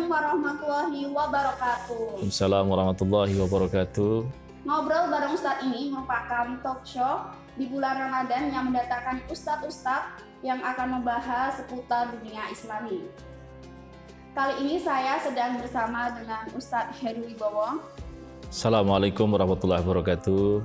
Assalamualaikum warahmatullahi wabarakatuh. Assalamualaikum warahmatullahi wabarakatuh. Ngobrol bareng Ustadz ini merupakan talk show di bulan Ramadan yang mendatangkan ustadz-ustadz yang akan membahas seputar dunia Islami. Kali ini saya sedang bersama dengan Ustadz Heru Wibowo. Assalamualaikum warahmatullahi wabarakatuh.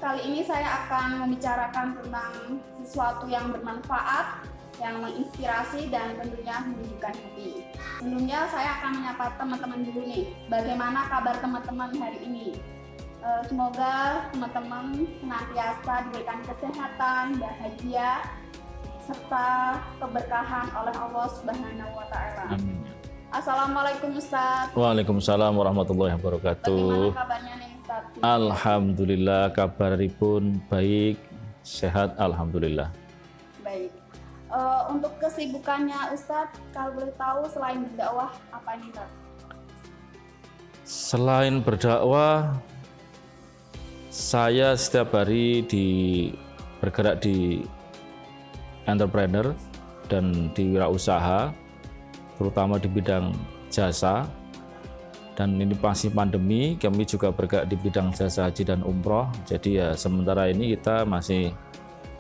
Kali ini saya akan membicarakan tentang sesuatu yang bermanfaat, yang menginspirasi dan tentunya menunjukkan hati. Sebelumnya saya akan menyapa teman-teman dulu nih, bagaimana kabar teman-teman hari ini? Semoga teman-teman senantiasa diberikan kesehatan, bahagia, serta keberkahan oleh Allah Subhanahu wa Ta'ala. Amin. Assalamualaikum Ustadz. Waalaikumsalam warahmatullahi Bagaimana wabarakatuh. kabarnya nih Ustadz? Alhamdulillah, kabaripun baik, sehat alhamdulillah. Baik. Untuk kesibukannya Ustadz, kalau boleh tahu selain berdakwah apa nih Ustadz? Selain berdakwah, saya setiap hari bergerak di entrepreneur dan di wirausaha, terutama di bidang jasa. Dan ini masih pandemi, kami juga bergerak di bidang jasa haji dan umroh. Jadi ya sementara ini kita masih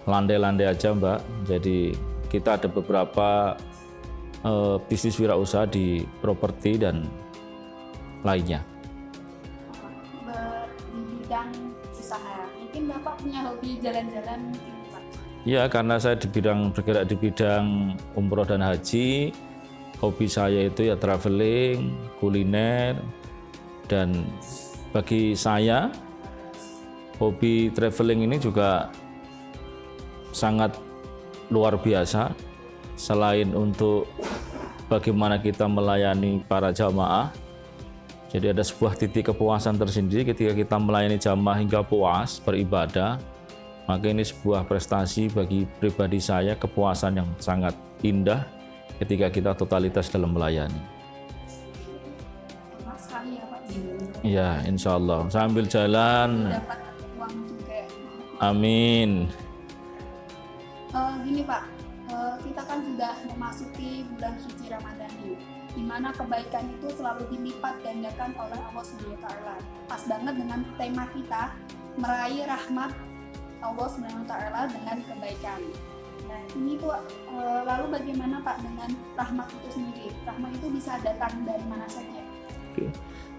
landai-landai aja Mbak. Jadi kita ada beberapa bisnis wirausaha di properti dan lainnya. Di bidang usaha, mungkin Bapak punya hobi jalan-jalan mungkin Pak? Ya, karena saya bergerak di bidang umroh dan haji, hobi saya itu ya traveling, kuliner, dan bagi saya hobi traveling ini juga sangat luar biasa. Selain untuk bagaimana kita melayani para jamaah, jadi ada sebuah titik kepuasan tersendiri ketika kita melayani jamaah hingga puas beribadah, maka ini sebuah prestasi bagi pribadi saya, kepuasan yang sangat indah ketika kita totalitas dalam melayani. Mas sekali ya Pak. Ya, insya Allah sambil jalan. Dapat uang juga. Amin. Gini Pak, kita kan sudah memasuki bulan suci Ramadan nih, di mana kebaikan itu selalu dilipat gandakan oleh Allah Subhanahu wa Ta'ala. Pas banget dengan tema kita, meraih rahmat Allah Subhanahu wa Ta'ala dengan kebaikan. Nah, ini tuh lalu bagaimana Pak dengan rahmat itu sendiri? Rahmat itu bisa datang dari mana saja? Oke.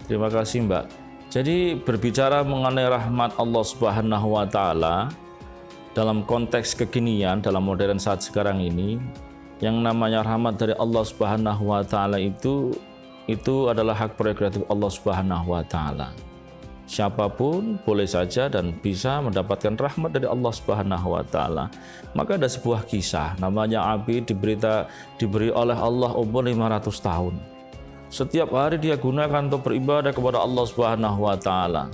Terima kasih Mbak. Jadi berbicara mengenai rahmat Allah Subhanahu wa Ta'ala dalam konteks kekinian, dalam modern saat sekarang ini, yang namanya rahmat dari Allah Subhanahu wa Ta'ala itu adalah hak prerogatif Allah Subhanahu wa Ta'ala. Siapapun boleh saja dan bisa mendapatkan rahmat dari Allah Subhanahu wa Ta'ala. Maka ada sebuah kisah, namanya Abi diberi oleh Allah umur 500 tahun. Setiap hari dia gunakan untuk beribadah kepada Allah Subhanahu wa Ta'ala.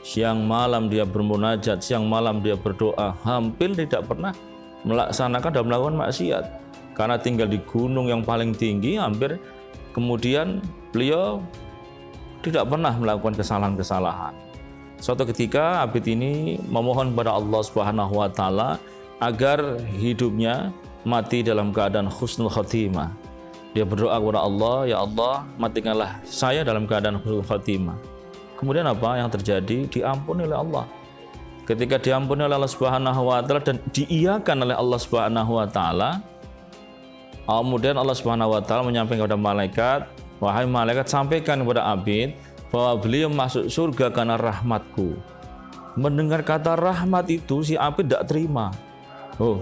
Siang malam dia bermunajat, siang malam dia berdoa, hampir tidak pernah melaksanakan dan melakukan maksiat. Karena tinggal di gunung yang paling tinggi, hampir kemudian beliau tidak pernah melakukan kesalahan-kesalahan. Suatu ketika Abid ini memohon kepada Allah Subhanahu wa Ta'ala agar hidupnya mati dalam keadaan husnul khotimah. Dia berdoa kepada Allah, ya Allah, matikanlah saya dalam keadaan husnul khotimah. Kemudian apa yang terjadi? Diampuni oleh Allah. Ketika diampuni oleh Allah Subhanahu wa Ta'ala dan diiyakan oleh Allah Subhanahu wa Ta'ala, kemudian Allah Subhanahu wa Ta'ala menyampaikan kepada malaikat, wahai malaikat, sampaikan kepada Abid bahwa beliau masuk surga karena rahmatku. Mendengar kata rahmat itu, si Abid tidak terima. Oh,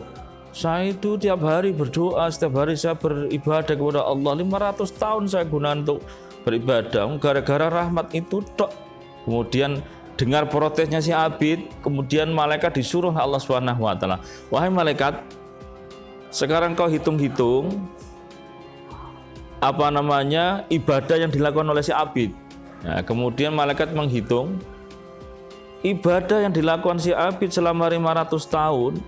saya itu tiap hari berdoa, setiap hari saya beribadah kepada Allah, 500 tahun saya gunakan untuk beribadah, gara-gara rahmat itu tok. Kemudian dengar protesnya si Abid, kemudian malaikat disuruh Allah Subhanahu wa Ta'ala, wahai malaikat, sekarang kau hitung-hitung ibadah yang dilakukan oleh si Abid. Nah, kemudian malaikat menghitung ibadah yang dilakukan si Abid selama 500 tahun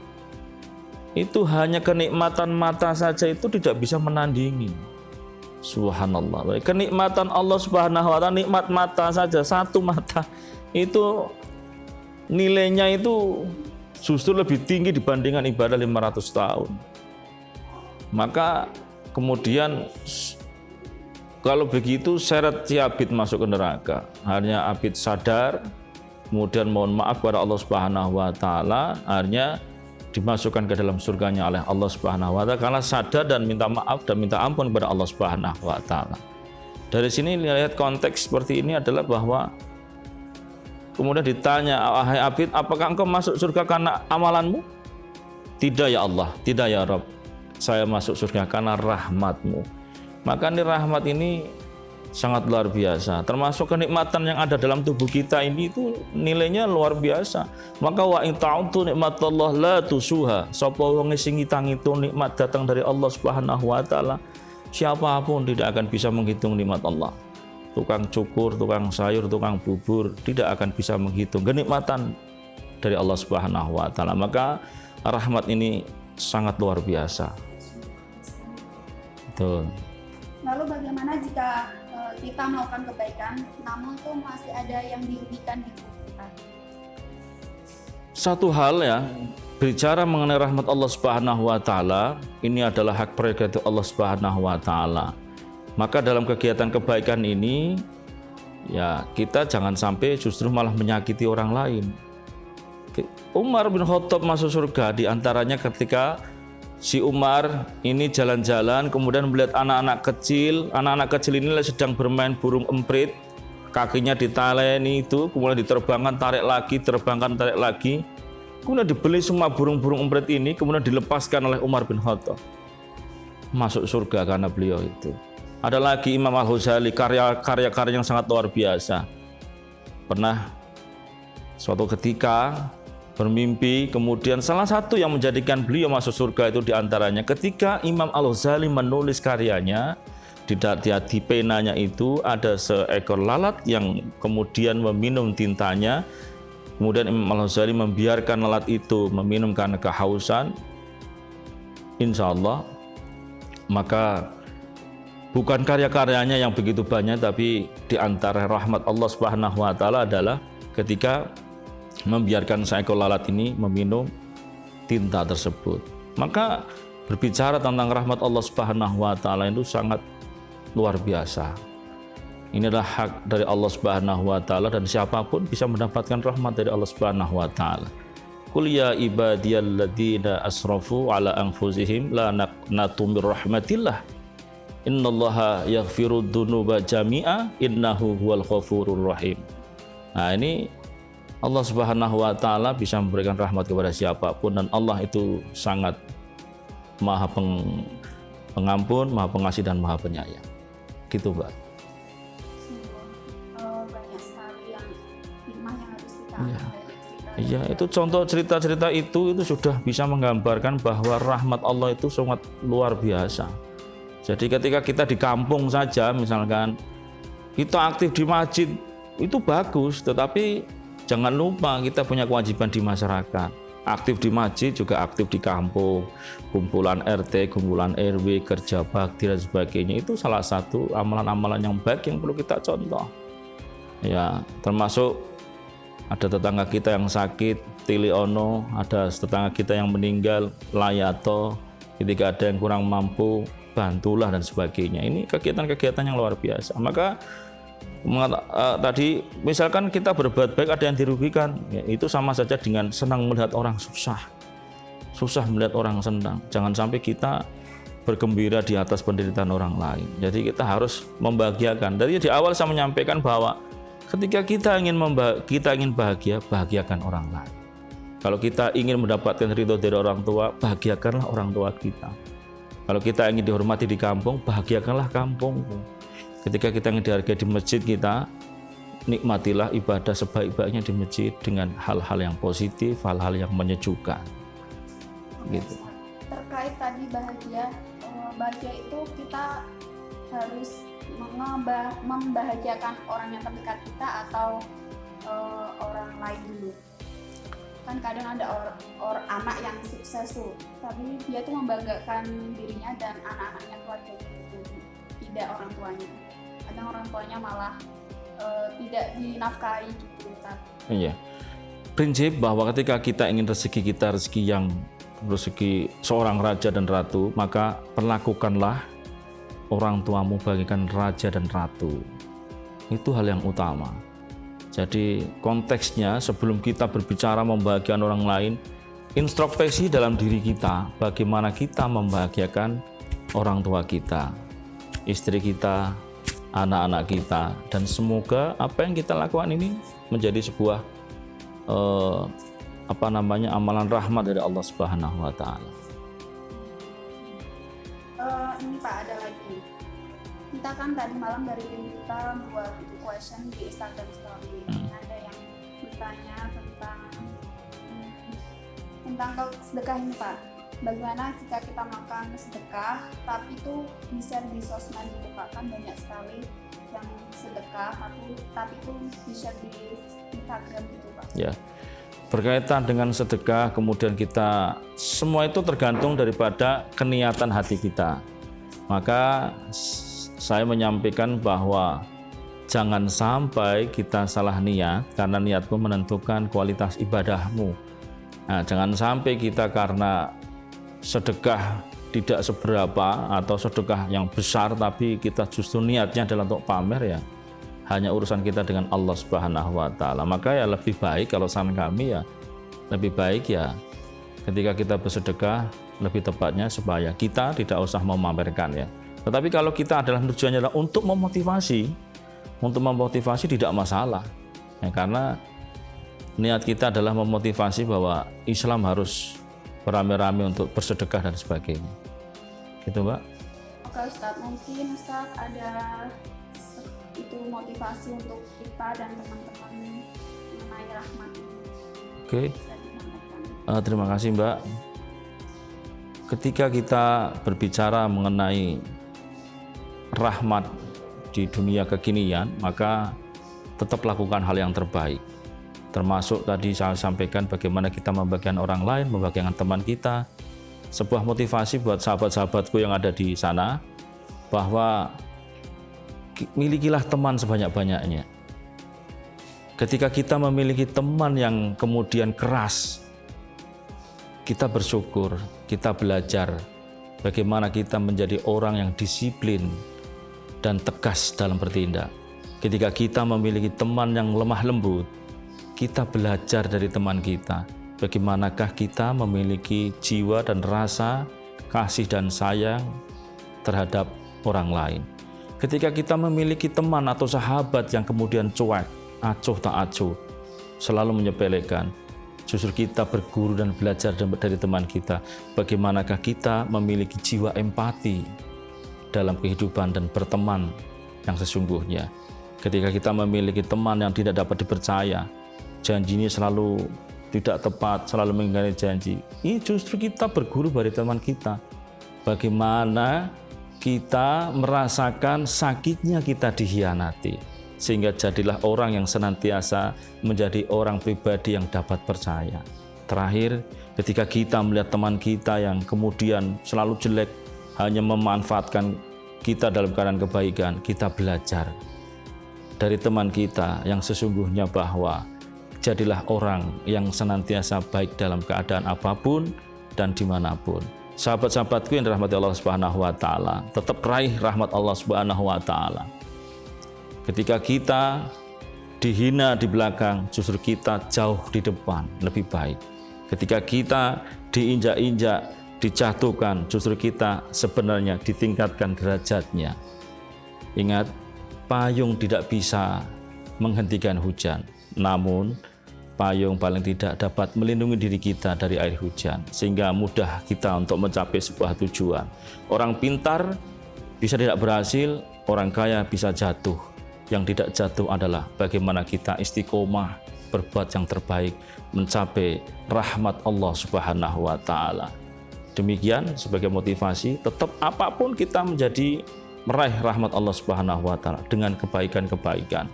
itu hanya kenikmatan mata saja itu tidak bisa menandingi. Subhanallah. Kenikmatan Allah Subhanahu wa Ta'ala, nikmat mata saja, satu mata itu nilainya itu justru lebih tinggi dibandingkan ibadah 500 tahun. Maka kemudian kalau begitu seret si Abid masuk ke neraka. Akhirnya Abid sadar, kemudian mohon maaf kepada Allah Subhanahu wa taala, akhirnya dimasukkan ke dalam surganya oleh Allah Subhanahu wa taala karena sadar dan minta maaf dan minta ampun kepada Allah Subhanahu wa taala. Dari sini lihat konteks seperti ini adalah bahwa kemudian ditanya, "Wahai Abid, apakah engkau masuk surga karena amalanmu?" "Tidak ya Allah, tidak ya Rabb. Saya masuk surga karena rahmat-Mu." Maka ini rahmat ini sangat luar biasa. Termasuk kenikmatan yang ada dalam tubuh kita ini itu nilainya luar biasa. Maka wa in ta'uddu nikmatallah la tusuha. Sapa wong sing ngitung nikmat datang dari Allah Subhanahu wa taala, siapapun tidak akan bisa menghitung nikmat Allah. Tukang cukur, tukang sayur, tukang bubur tidak akan bisa menghitung kenikmatan dari Allah Subhanahu wa taala. Maka rahmat ini sangat luar biasa. Betul. Lalu bagaimana jika kita melakukan kebaikan, namun itu masih ada yang dirugikan di hidup kita? Satu hal ya, bicara mengenai rahmat Allah Subhanahu wa taala, ini adalah hak prerogatif Allah Subhanahu wa taala. Maka dalam kegiatan kebaikan ini ya kita jangan sampai justru malah menyakiti orang lain. Umar bin Khattab masuk surga diantaranya ketika si Umar ini jalan-jalan kemudian melihat anak-anak kecil ini sedang bermain burung emprit, kakinya ditaleni itu, kemudian diterbangkan tarik lagi, kemudian dibeli semua burung-burung emprit ini, kemudian dilepaskan oleh Umar bin Khattab. Masuk surga karena beliau itu. Ada lagi Imam Al-Ghazali, karya-karya yang sangat luar biasa. Pernah suatu ketika bermimpi, kemudian salah satu yang menjadikan beliau masuk surga itu diantaranya ketika Imam Al-Ghazali menulis karyanya, di penanya itu ada seekor lalat yang kemudian meminum tintanya. Kemudian Imam Al-Ghazali membiarkan lalat itu meminum karena kehausan. Insya Allah, maka bukan karya-karyanya yang begitu banyak, tapi di antara rahmat Allah Subhanahu wa taala adalah ketika membiarkan seekor lalat ini meminum tinta tersebut. Maka berbicara tentang rahmat Allah Subhanahu wa taala itu sangat luar biasa. Ini adalah hak dari Allah Subhanahu wa taala dan siapapun bisa mendapatkan rahmat dari Allah Subhanahu wa taala. Qul ya ibadiyalladzina asrafu ala anfusihim la naqnatu mir rahmatillah. Innallaha yaghfirud dzunuba jami'a innahu huwal ghafurur rahim. Nah, ini Allah Subhanahu wa taala bisa memberikan rahmat kepada siapapun dan Allah itu sangat Maha Pengampun, Maha Pengasih dan Maha Penyayang. Gitu, Mbak. Banyak sekali yang hikmah yang harus kita Iya. ambil dari cerita. Iya, itu contoh cerita-cerita itu sudah bisa menggambarkan bahwa rahmat Allah itu sangat luar biasa. Jadi ketika kita di kampung saja misalkan kita aktif di masjid itu bagus, tetapi jangan lupa kita punya kewajiban di masyarakat. Aktif di masjid juga aktif di kampung, kumpulan RT, kumpulan RW, kerja bakti dan sebagainya. Itu salah satu amalan-amalan yang baik yang perlu kita contoh. Ya, termasuk ada tetangga kita yang sakit, tiliono, ada tetangga kita yang meninggal, layato, ketika ada yang kurang mampu, bantulah dan sebagainya. Ini kegiatan-kegiatan yang luar biasa. Maka tadi misalkan kita berbuat baik ada yang dirugikan, ya, itu sama saja dengan senang melihat orang susah melihat orang senang. Jangan sampai kita bergembira di atas penderitaan orang lain. Jadi kita harus membahagiakan. Dari di awal saya menyampaikan bahwa ketika kita ingin bahagia, bahagiakan orang lain. Kalau kita ingin mendapatkan ridho dari orang tua, bahagiakanlah orang tua kita. Kalau kita ingin dihormati di kampung, bahagiakanlah kampung. Ketika kita ingin dihargai di masjid kita, nikmatilah ibadah sebaik-baiknya di masjid dengan hal-hal yang positif, hal-hal yang menyejukkan. Gitu. Terkait tadi bahagia itu kita harus membahagiakan orang yang terdekat kita atau orang lain dulu. Kan kadang ada anak yang sukses tuh, tapi dia tuh membanggakan dirinya dan anak-anaknya, keluarganya gitu, tidak orang tuanya. Kadang orang tuanya malah tidak dinafkahi gitu. Iya. Prinsip bahwa ketika kita ingin rezeki seorang raja dan ratu, maka perlakukanlah orang tuamu bagaikan raja dan ratu. Itu hal yang utama. Jadi konteksnya sebelum kita berbicara membahagiakan orang lain, introspeksi dalam diri kita, bagaimana kita membahagiakan orang tua kita, istri kita, anak-anak kita, dan semoga apa yang kita lakukan ini menjadi sebuah amalan rahmat dari Allah Subhanahu wa taala. Ini Pak, ada lagi. Kita kan tadi malam dari tim kita buat question di Instagram Story. Ada yang bertanya tentang sedekah ini Pak. Bagaimana jika kita makan sedekah, tapi itu bisa di sosmed gitu Pak, kan banyak sekali yang sedekah, tapi itu bisa di Instagram gitu Pak. Ya. Berkaitan dengan sedekah, kemudian kita semua itu tergantung daripada keniatan hati kita. Maka saya menyampaikan bahwa jangan sampai kita salah niat, karena niatmu menentukan kualitas ibadahmu. Nah, jangan sampai kita karena sedekah tidak seberapa atau sedekah yang besar tapi kita justru niatnya adalah untuk pamer, ya hanya urusan kita dengan Allah Subhanahu wa taala. Maka ya lebih baik, kalau saran kami ya lebih baik ya ketika kita bersedekah, lebih tepatnya supaya kita tidak usah memamerkan ya. Tetapi kalau kita adalah tujuannya adalah untuk memotivasi tidak masalah ya, karena niat kita adalah memotivasi bahwa Islam harus beramai-ramai untuk bersedekah dan sebagainya. Gitu Mbak. Oke Ustadz, mungkin Ustadz ada itu motivasi untuk kita dan teman-teman mengenai rahmat. Oke. Terima kasih Mbak. Ketika kita berbicara mengenai rahmat di dunia kekinian, maka tetap lakukan hal yang terbaik. Termasuk tadi saya sampaikan bagaimana kita membagikan orang lain, membagikan teman kita. Sebuah motivasi buat sahabat-sahabatku yang ada di sana, bahwa milikilah teman sebanyak-banyaknya. Ketika kita memiliki teman yang kemudian keras, kita bersyukur, kita belajar bagaimana kita menjadi orang yang disiplin dan tegas dalam bertindak. Ketika kita memiliki teman yang lemah lembut, kita belajar dari teman kita, bagaimanakah kita memiliki jiwa dan rasa kasih dan sayang terhadap orang lain. Ketika kita memiliki teman atau sahabat yang kemudian cuek, acuh tak acuh, selalu menyepelekan, justru kita berguru dan belajar dari teman kita, bagaimanakah kita memiliki jiwa empati dalam kehidupan dan berteman yang sesungguhnya. Ketika kita memiliki teman yang tidak dapat dipercaya, janjinya selalu tidak tepat, selalu mengingkari janji, ini justru kita berguru dari teman kita. Bagaimana kita merasakan sakitnya kita dikhianati, sehingga jadilah orang yang senantiasa menjadi orang pribadi yang dapat percaya. Terakhir, ketika kita melihat teman kita yang kemudian selalu jelek, hanya memanfaatkan kita dalam keadaan kebaikan, kita belajar dari teman kita yang sesungguhnya bahwa jadilah orang yang senantiasa baik dalam keadaan apapun dan dimanapun. Sahabat-sahabatku yang dirahmati Allah Subhanahu wa taala, tetap raih rahmat Allah Subhanahu wa taala. Ketika kita dihina di belakang, justru kita jauh di depan, lebih baik. Ketika kita diinjak-injak, dijatuhkan, justru kita sebenarnya ditingkatkan derajatnya. Ingat, payung tidak bisa menghentikan hujan, namun payung paling tidak dapat melindungi diri kita dari air hujan, sehingga mudah kita untuk mencapai sebuah tujuan. Orang pintar bisa tidak berhasil, orang kaya bisa jatuh. Yang tidak jatuh adalah bagaimana kita istiqomah berbuat yang terbaik, mencapai rahmat Allah Subhanahu wa taala. Demikian sebagai motivasi, tetap apapun kita menjadi meraih rahmat Allah Subhanahu wa taala dengan kebaikan-kebaikan.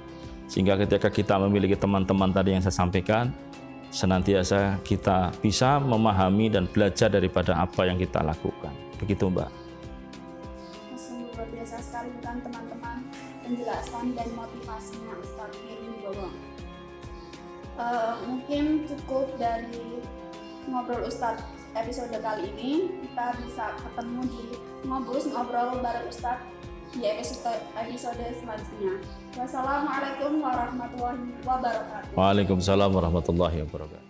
Sehingga ketika kita memiliki teman-teman tadi yang saya sampaikan, senantiasa kita bisa memahami dan belajar daripada apa yang kita lakukan. Begitu Mbak. Sungguh luar biasa sekali kan teman-teman penjelasan dan motivasinya Ustadz Firly Bawang. Mungkin cukup dari ngobrol Ustadz episode kali ini. Kita bisa ketemu di ngobrol bareng Ustadz di episode selanjutnya. Wassalamualaikum warahmatullahi wabarakatuh. Waalaikumsalam warahmatullahi wabarakatuh.